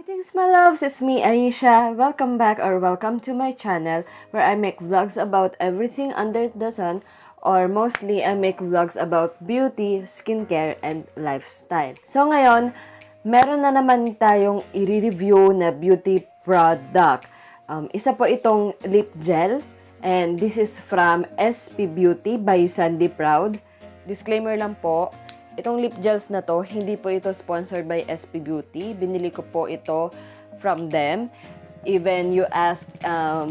Greetings my loves, it's me Ayeesha. Welcome back or welcome to my channel where I make vlogs about everything under the sun, or mostly I make vlogs about beauty, skincare, and lifestyle. So ngayon, meron na naman tayong i-review na beauty product. Isa po itong lip gel, and this is from SP Beauty by Sandee Proud. Disclaimer lang po, itong lip gels na to, hindi po ito sponsored by SP Beauty. Binili ko po ito from them. Even you ask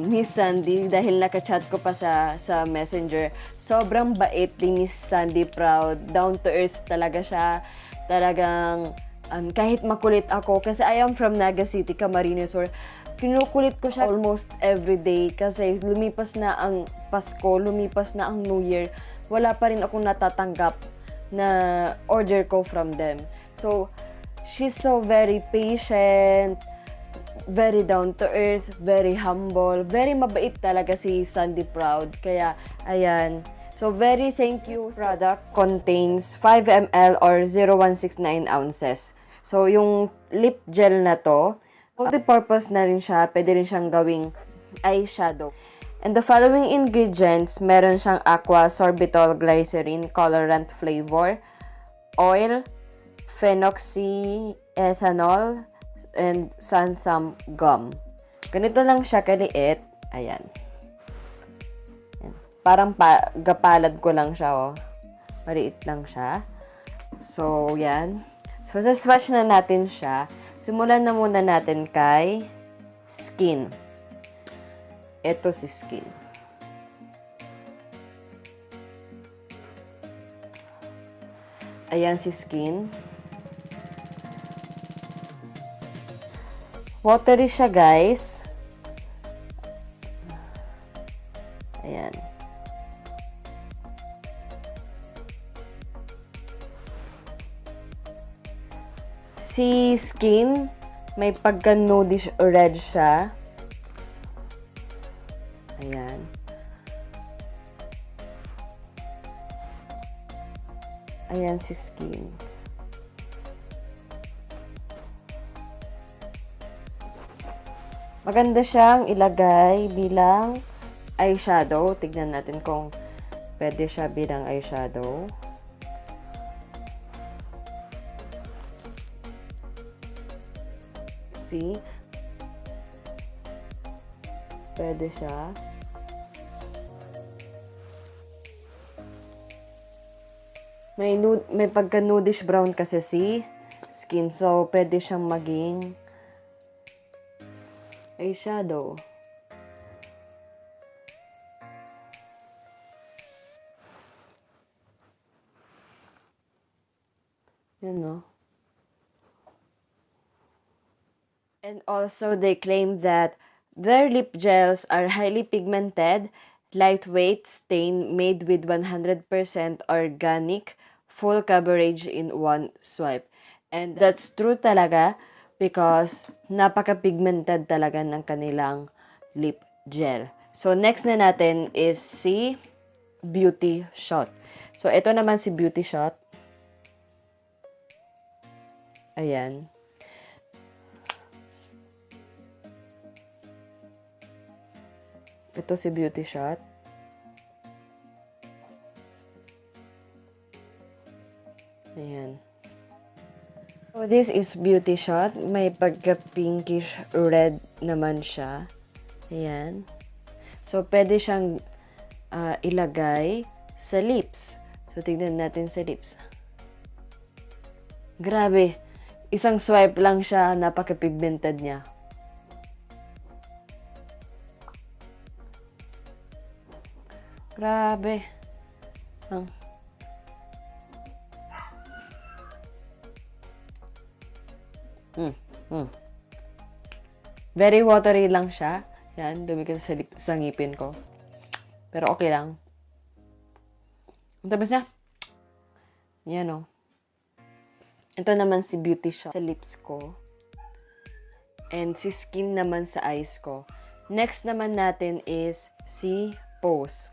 Miss Sandee, dahil nakachat ko pa sa messenger, sobrang bait ni Miss Sandee Proud. Down to earth talaga siya. Talagang kahit makulit ako, kasi I am from Naga City, Camarines Sur, kinukulit ko siya almost every day kasi lumipas na ang Pasko, lumipas na ang New Year, wala pa rin akong natatanggap na order ko from them. So, she's so very patient, very down to earth, very humble, very mabait talaga si Sandee Proud. Kaya, ayan. So, very thank you. This product contains 5 ml or 0.169 ounces. So, yung lip gel na to, multi-purpose na rin siya. Pwede rin siyang gawing eyeshadow. And the following ingredients, meron siyang aqua sorbitol glycerin colorant flavor, oil, phenoxyethanol, and xanthan gum. Ganito lang siya kaliit. Ayan. Ayan. Parang gapalad ko lang siya, oh. Maliit lang siya. So, yan. So, swatch na natin siya. Simulan na muna natin kay skin. Ito si skin. Ayan si skin. Watery siya, guys. Ayan. Si skin, may pagka-nudish red siya. Ayan. Ayan si skin. Maganda siyang ilagay bilang eyeshadow. Tignan natin kung pwede siya bilang eyeshadow. See? Pwede siya. May pagka-nudish brown kasi si skin. So, pwede siyang maging eyeshadow. Yan, no? And also, they claim that their lip gels are highly pigmented, lightweight, stain made with 100% organic, full coverage in one swipe. And that's true talaga because napaka-pigmented talaga ng kanilang lip gel. So, next na natin is si Beauty Shot. So, ito naman si Beauty Shot. Ayan. Ito si Beauty Shot. Ayan. So, this is Beauty Shot. May pagka-pinkish red naman siya. Ayan. So, pwede siyang ilagay sa lips. So, tignan natin sa lips. Grabe. Isang swipe lang siya. Napaka-pigmented niya. Grabe. Very watery lang siya. Yan, dumikit sa ngipin ko. Pero okay lang. Ang tabas niya. Yan, o. Ito naman si Beauty Shot sa lips ko. And si skin naman sa eyes ko. Next naman natin is si Pose.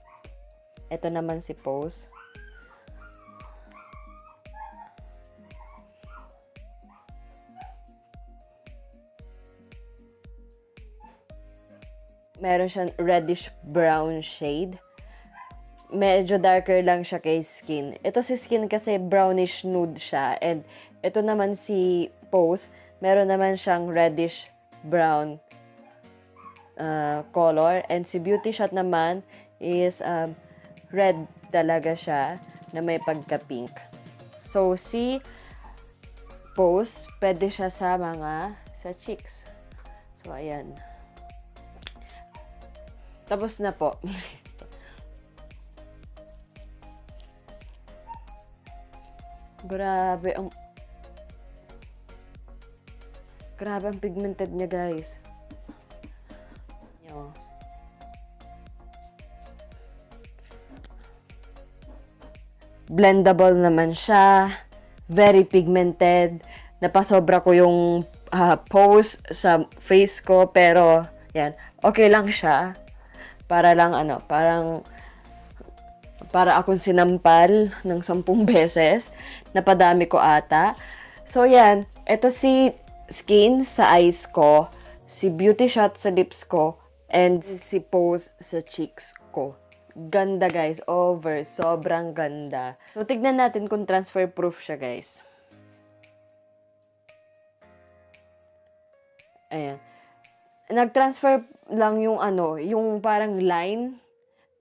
Ito naman si Pose. Meron siyang reddish brown shade. Medyo darker lang siya kay Skin. Ito si Skin kasi brownish nude siya. And ito naman si Pose, meron naman siyang reddish brown color. And si Beauty Shot naman is red talaga siya na may pagka-pink. So, si Pose, pwede siya sa cheeks. So, ayan. Tapos na po. Grabe ang pigmented niya, guys. Yo. Blendable naman siya. Very pigmented. Napasobra ko yung pose sa face ko, pero yan, okay lang siya. Para lang para akong sinampal ng 10 beses. Napadami ko ata. So, yan. Ito si Skin sa eyes ko. Si Beauty Shot sa lips ko. And si Pose sa cheeks ko. Ganda, guys. Over. Sobrang ganda. So, tignan natin kung transfer proof siya, guys. Ayan. Nag-transfer lang yung yung parang line.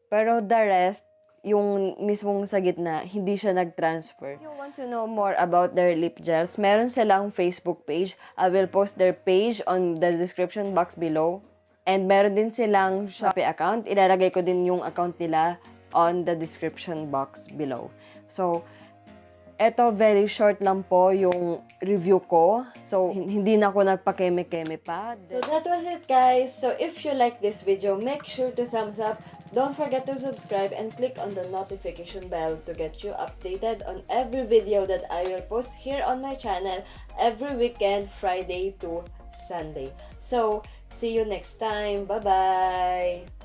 Pero the rest, yung mismong sa gitna, hindi siya nag-transfer. If you want to know more about their lip gels, meron silang Facebook page. I will post their page on the description box below. And meron din silang Shopee account. Ilalagay ko din yung account nila on the description box below. So, eto, very short lang po yung review ko. So, hindi na ako nagpa-keme-keme pa. So, that was it, guys. So, if you like this video, make sure to thumbs up. Don't forget to subscribe and click on the notification bell to get you updated on every video that I will post here on my channel every weekend, Friday to Sunday. So, see you next time. Bye-bye!